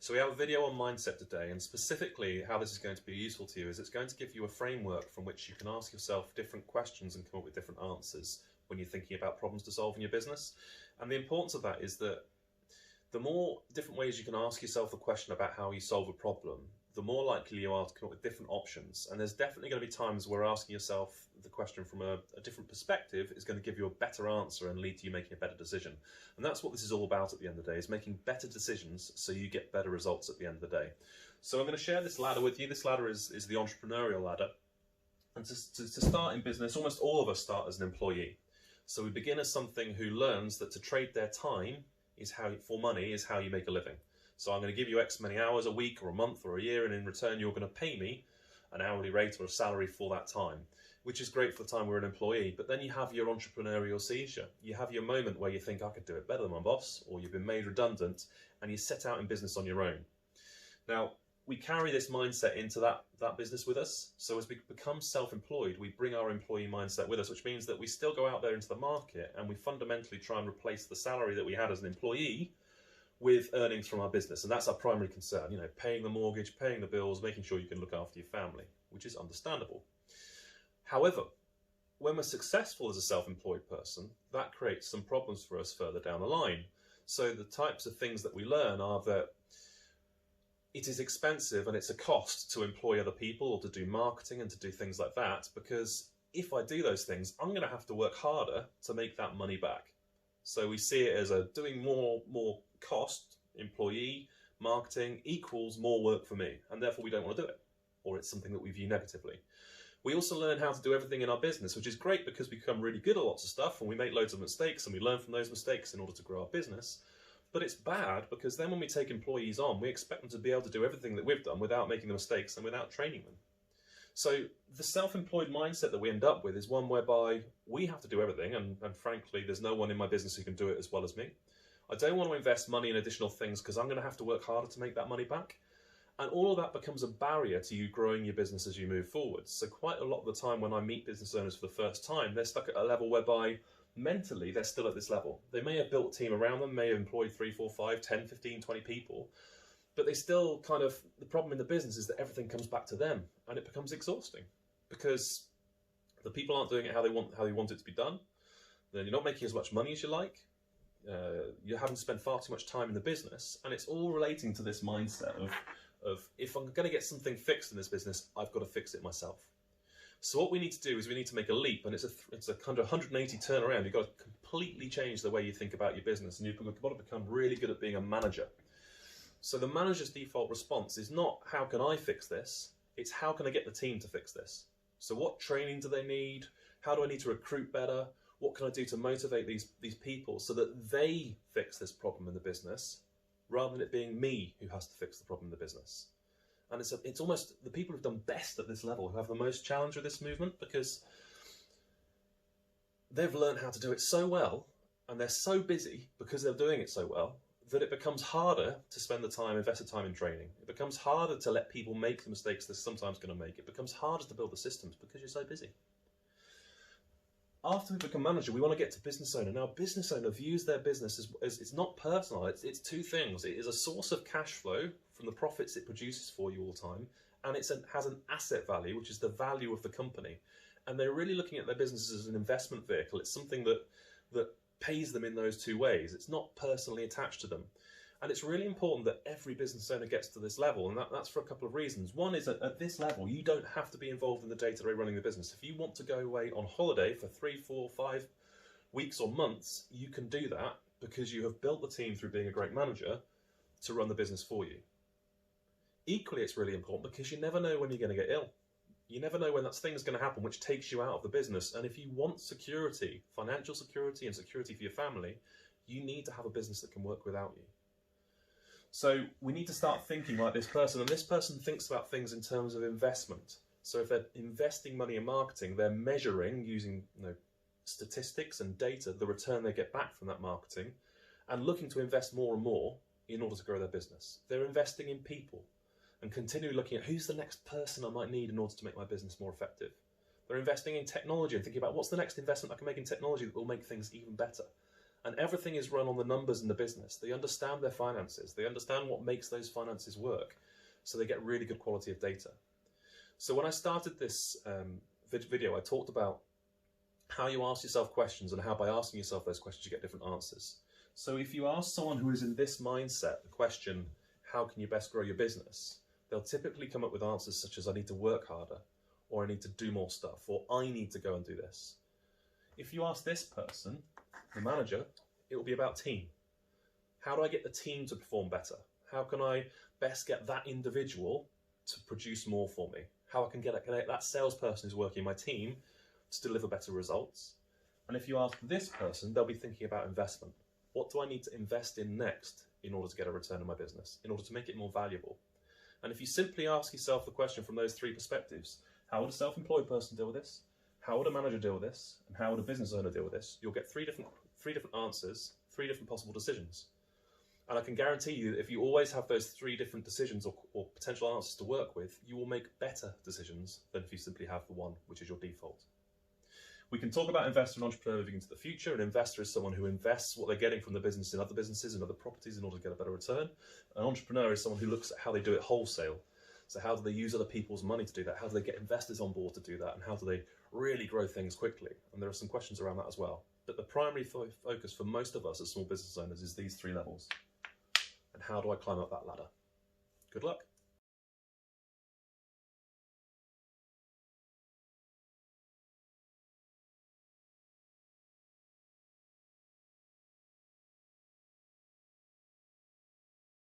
So we have a video on mindset today, and specifically how this is going to be useful to you is it's going to give you a framework from which you can ask yourself different questions and come up with different answers when you're thinking about problems to solve in your business. And the importance of that is that the more different ways you can ask yourself the question about how you solve a problem, the more likely you are to come up with different options. And there's definitely going to be times where asking yourself the question from a different perspective is going to give you a better answer and lead to you making a better decision. And that's what this is all about at the end of the day, is making better decisions so you get better results at the end of the day. So I'm going to share this ladder with you. This ladder is the entrepreneurial ladder. And to start in business, almost all of us start as an employee. So we begin as something who learns that to trade their time for money is how you make a living. So I'm going to give you X many hours a week or a month or a year, and in return you're going to pay me an hourly rate or a salary for that time, which is great for the time we're an employee. But then you have your entrepreneurial seizure. You have your moment where you think, I could do it better than my boss, or you've been made redundant and you set out in business on your own. Now, we carry this mindset into that business with us. So as we become self-employed, we bring our employee mindset with us, which means that we still go out there into the market and we fundamentally try and replace the salary that we had as an employee with earnings from our business. And that's our primary concern, you know, paying the mortgage, paying the bills, making sure you can look after your family, which is understandable. However, when we're successful as a self-employed person, that creates some problems for us further down the line. So the types of things that we learn are that it is expensive and it's a cost to employ other people or to do marketing and to do things like that, because if I do those things, I'm going to have to work harder to make that money back. So we see it as doing more cost, employee, marketing equals more work for me, and therefore we don't want to do it, or it's something that we view negatively. We also learn how to do everything in our business, which is great because we become really good at lots of stuff and we make loads of mistakes and we learn from those mistakes in order to grow our business. But it's bad because then when we take employees on, we expect them to be able to do everything that we've done without making the mistakes and without training them. So the self-employed mindset that we end up with is one whereby we have to do everything, and frankly, there's no one in my business who can do it as well as me. I don't want to invest money in additional things because I'm going to have to work harder to make that money back. And all of that becomes a barrier to you growing your business as you move forward. So quite a lot of the time when I meet business owners for the first time, they're stuck at a level whereby mentally they're still at this level. They may have built a team around them, may have employed 3, 4, 5, 10, 15, 20 people, but they still the problem in the business is that everything comes back to them and it becomes exhausting because the people aren't doing it how they want it to be done. Then you're not making as much money as you like. You're having to spend far too much time in the business, and it's all relating to this mindset of if I'm going to get something fixed in this business, I've got to fix it myself. So what we need to do is we need to make a leap, and it's a kind of 180 turnaround. You've got to completely change the way you think about your business, and you've got to become really good at being a manager. So the manager's default response is not, how can I fix this? It's, how can I get the team to fix this? So what training do they need? How do I need to recruit better? What can I do to motivate these people so that they fix this problem in the business, rather than it being me who has to fix the problem in the business? And it's almost the people who've done best at this level who have the most challenge with this movement, because they've learned how to do it so well, and they're so busy because they're doing it so well, that it becomes harder to spend the time, invest the time in training. It becomes harder to let people make the mistakes they're sometimes going to make. It becomes harder to build the systems because you're so busy. After we become manager, we want to get to business owner. Now, business owner views their business as it's not personal. It's two things. It is a source of cash flow from the profits it produces for you all the time, and it has an asset value, which is the value of the company. And they're really looking at their business as an investment vehicle. It's something that pays them in those two ways. It's not personally attached to them. And it's really important that every business owner gets to this level, and that's for a couple of reasons. One is that at this level, you don't have to be involved in the day-to-day running the business. If you want to go away on holiday for 3, 4, 5 weeks or months, you can do that because you have built the team through being a great manager to run the business for you. Equally, it's really important because you never know when you're going to get ill. You never know when that thing's going to happen which takes you out of the business. And if you want security, financial security and security for your family, you need to have a business that can work without you. So we need to start thinking like this person, and this person thinks about things in terms of investment. So if they're investing money in marketing, they're measuring using statistics and data the return they get back from that marketing, and looking to invest more and more in order to grow their business. They're investing in people and continually looking at who's the next person I might need in order to make my business more effective. They're investing in technology and thinking about what's the next investment I can make in technology that will make things even better. And everything is run on the numbers in the business. They understand their finances. They understand what makes those finances work. So they get really good quality of data. So when I started this video, I talked about how you ask yourself questions and how by asking yourself those questions you get different answers. So if you ask someone who is in this mindset the question, how can you best grow your business? They'll typically come up with answers such as I need to work harder, or I need to do more stuff, or I need to go and do this. If you ask this person, the manager, it will be about team. How do I get the team to perform better? How can I best get that individual to produce more for me? How I can get that salesperson who's working in my team to deliver better results? And if you ask this person, they'll be thinking about investment. What do I need to invest in next in order to get a return on my business, in order to make it more valuable? And if you simply ask yourself the question from those three perspectives, how would a self-employed person deal with this? How would a manager deal with this? And how would a business owner deal with this? You'll get three different answers, three different possible decisions. And I can guarantee you that if you always have those three different decisions or potential answers to work with, you will make better decisions than if you simply have the one, which is your default. We can talk about investor and entrepreneur moving into the future. An investor is someone who invests what they're getting from the business in other businesses and other properties in order to get a better return. An entrepreneur is someone who looks at how they do it wholesale. So how do they use other people's money to do that? How do they get investors on board to do that? And how do they really grow things quickly? And there are some questions around that as well. But the primary focus for most of us as small business owners is these three levels. And how do I climb up that ladder? Good luck.